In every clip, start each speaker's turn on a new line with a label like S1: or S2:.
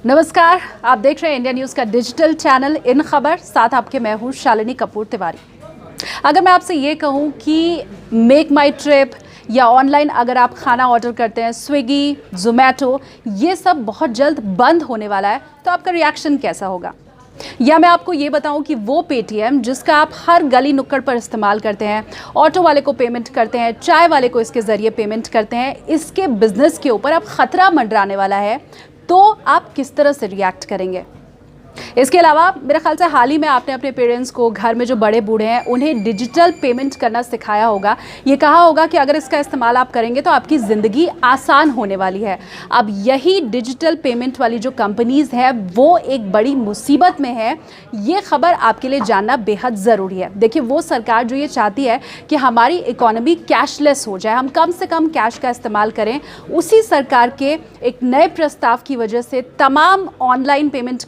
S1: नमस्कार, आप देख रहे हैं इंडिया न्यूज़ का डिजिटल चैनल इन खबर। साथ आपके मैं हूँ शालिनी कपूर तिवारी। अगर मैं आपसे ये कहूँ कि मेक माई ट्रिप या ऑनलाइन अगर आप खाना ऑर्डर करते हैं, स्विगी, जोमेटो, ये सब बहुत जल्द बंद होने वाला है, तो आपका रिएक्शन कैसा होगा? या मैं आपको ये बताऊं कि वो पेटीएम जिसका आप हर गली नुक्कड़ पर इस्तेमाल करते हैं, ऑटो वाले को पेमेंट करते हैं, चाय वाले को इसके ज़रिए पेमेंट करते हैं, इसके बिजनेस के ऊपर अब ख़तरा मंडराने वाला है, तो आप किस तरह से रिएक्ट करेंगे? इसके अलावा मेरे ख्याल से हाल ही में आपने अपने पेरेंट्स को, घर में जो बड़े बूढ़े हैं, उन्हें डिजिटल पेमेंट करना सिखाया होगा। ये कहा होगा कि अगर इसका इस्तेमाल आप करेंगे तो आपकी ज़िंदगी आसान होने वाली है। अब यही डिजिटल पेमेंट वाली जो कंपनीज़ है वो एक बड़ी मुसीबत में है। ये खबर आपके लिए जानना बेहद ज़रूरी है। देखिए, वो सरकार जो ये चाहती है कि हमारी इकोनॉमी कैशलेस हो जाए, हम कम से कम कैश का इस्तेमाल करें, उसी सरकार के एक नए प्रस्ताव की वजह से तमाम ऑनलाइन पेमेंट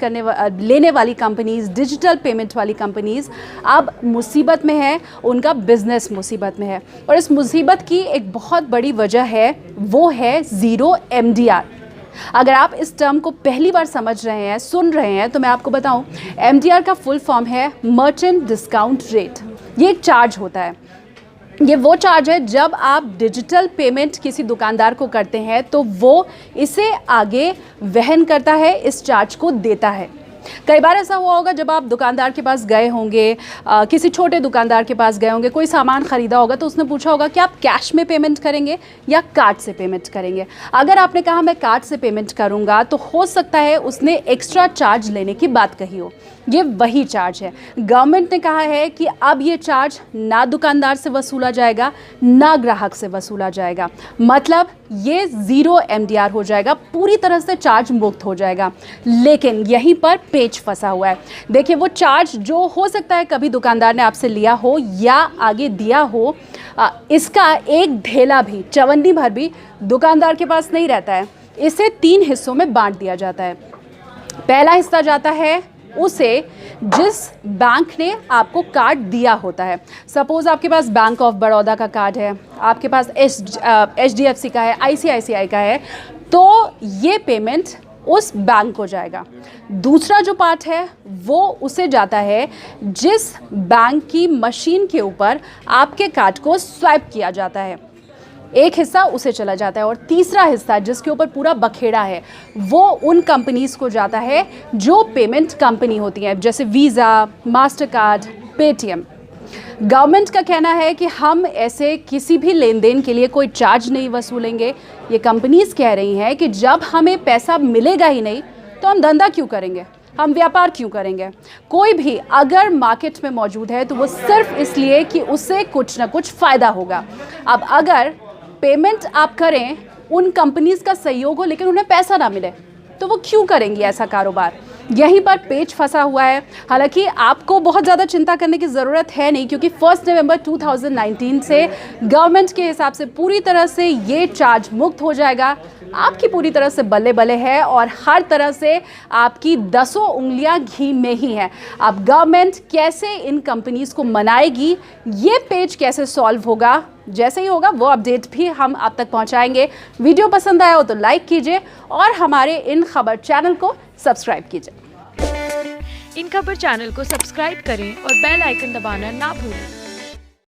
S1: लेने वाली कंपनीज़, डिजिटल पेमेंट वाली कंपनीज़ अब मुसीबत में है, उनका बिजनेस मुसीबत में है। और इस मुसीबत की एक बहुत बड़ी वजह है, वो है ज़ीरो MDR। अगर आप इस टर्म को पहली बार समझ रहे हैं, सुन रहे हैं, तो मैं आपको बताऊं, MDR का फुल फॉर्म है मर्चेंट डिस्काउंट रेट। ये एक चार्ज होता है। ये वो चार्ज है जब आप डिजिटल पेमेंट किसी दुकानदार को करते हैं तो वो इसे आगे वहन करता है, इस चार्ज को देता है। कई बार ऐसा हुआ होगा जब आप दुकानदार के पास गए होंगे, किसी छोटे दुकानदार के पास गए होंगे, कोई सामान ख़रीदा होगा तो उसने पूछा होगा कि आप कैश में पेमेंट करेंगे या कार्ड से पेमेंट करेंगे। अगर आपने कहा मैं कार्ड से पेमेंट करूंगा तो हो सकता है उसने एक्स्ट्रा चार्ज लेने की बात कही हो। ये वही चार्ज है। गवर्नमेंट ने कहा है कि अब ये चार्ज ना दुकानदार से वसूला जाएगा, ना ग्राहक से वसूला जाएगा। मतलब ये ज़ीरो MDR हो जाएगा, पूरी तरह से चार्ज मुक्त हो जाएगा। लेकिन यहीं पर पेच फंसा हुआ है। देखिए, वो चार्ज जो हो सकता है कभी दुकानदार ने आपसे लिया हो या आगे दिया हो, इसका एक ढेला भी, चवन्नी भर भी दुकानदार के पास नहीं रहता है। इसे 3 हिस्सों में बांट दिया जाता है। पहला हिस्सा जाता है उसे जिस बैंक ने आपको कार्ड दिया होता है। सपोज़ आपके पास बैंक ऑफ बड़ौदा का कार्ड है, आपके पास HDFC का है, ICICI का है, तो ये पेमेंट उस बैंक को जाएगा। दूसरा जो पार्ट है वो उसे जाता है जिस बैंक की मशीन के ऊपर आपके कार्ड को स्वाइप किया जाता है, एक हिस्सा उसे चला जाता है। और तीसरा हिस्सा जिसके ऊपर पूरा बखेड़ा है वो उन कंपनीज़ को जाता है जो पेमेंट कंपनी होती हैं, जैसे visa, master card, Paytm. Government का कहना है कि हम ऐसे किसी भी लेन देन के लिए कोई चार्ज नहीं वसूलेंगे। ये कंपनीज़ कह रही हैं कि जब हमें पैसा मिलेगा ही नहीं तो हम धंधा क्यों करेंगे, हम व्यापार क्यों करेंगे। कोई भी अगर मार्केट में मौजूद है तो वो सिर्फ इसलिए कि उससे कुछ ना कुछ फ़ायदा होगा। अब अगर पेमेंट आप करें उन कंपनीज़ का सहयोग हो लेकिन उन्हें पैसा ना मिले तो वो क्यों करेंगी ऐसा कारोबार? यहीं पर पेच फंसा हुआ है। हालांकि आपको बहुत ज़्यादा चिंता करने की ज़रूरत है नहीं, क्योंकि 1 नवंबर 2019 से गवर्नमेंट के हिसाब से पूरी तरह से ये चार्ज मुक्त हो जाएगा। आपकी पूरी तरह से बल्ले बल्ले है और हर तरह से आपकी 10 उंगलियां घी में ही हैं। अब गवर्नमेंट कैसे इन कंपनीज़ को मनाएगी, ये पेच कैसे सॉल्व होगा, जैसे ही होगा वो अपडेट भी हम आप तक पहुंचाएंगे। वीडियो पसंद आया हो तो लाइक कीजिए और हमारे इन खबर चैनल को सब्सक्राइब कीजिए।
S2: इन खबर चैनल को सब्सक्राइब करें और बेल आइकन दबाना ना भूलें।